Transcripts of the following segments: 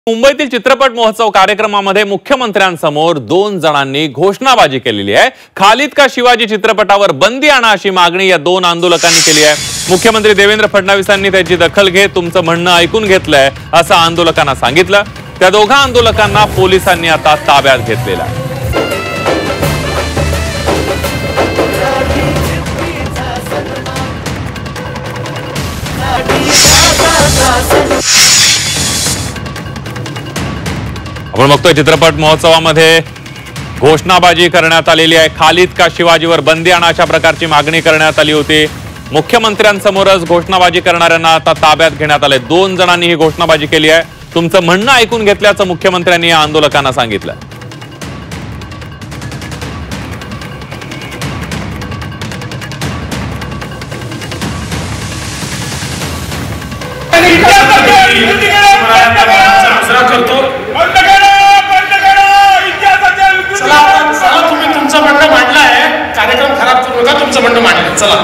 मुंबईतील चित्रपट महोत्सव कार्यक्रमामध्ये मुख्यमंत्र्यांसमोर 2 जणांनी घोषणाबाजी केलेली आहे। खालिद का शिवाजी चित्रपटावर बंदी आणा अशी मागणी या 2 आंदोलकांनी केली आहे। मुख्यमंत्री देवेंद्र फडणवीसांनी त्याची दखल घेत तुमचं म्हणणं ऐकून घेतलंय असं आंदोलकांना सांगितलं। त्या दोघा आंदोलकांना पोलिसांनी आता ताब्यात घेतलेलं आहे। आपण बघतोय चित्रपट महोत्सवामध्ये घोषणाबाजी करण्यात आलेली आहे। खालिद का शिवाजीवर बंदी आणा अशा प्रकारची मागणी करण्यात आली होती। मुख्यमंत्र्यांसमोरच घोषणाबाजी करणाऱ्यांना आता ताब्यात घेण्यात आले। 2 जणांनी ही घोषणाबाजी केली आहे। तुमचं म्हणणं ऐकून घेतल्याचं मुख्यमंत्र्यांनी या आंदोलकांना सांगितलं। कार्यक्रम खराब करू नका, तुमचं म्हणणं मांडलं। चला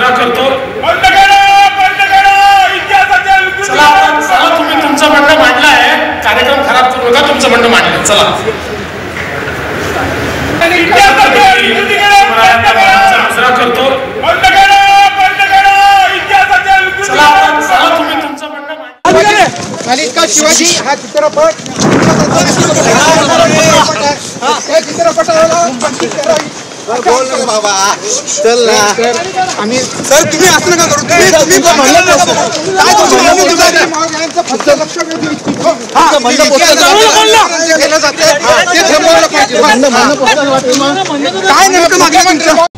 करतो तुम्ही तुमचं म्हणणं मांडलं आहे। कार्यक्रम खराब करू नका, तुमचं म्हणणं मांडलं। चला करतो तुम्ही तुमचं म्हणणं मांडलं। खालिद का शिवाजी हा चित्रपट बोल ना बाबा, चल ना। आम्ही सर तुम्ही असं नका करू, तुम्ही काय नेमकं मागणी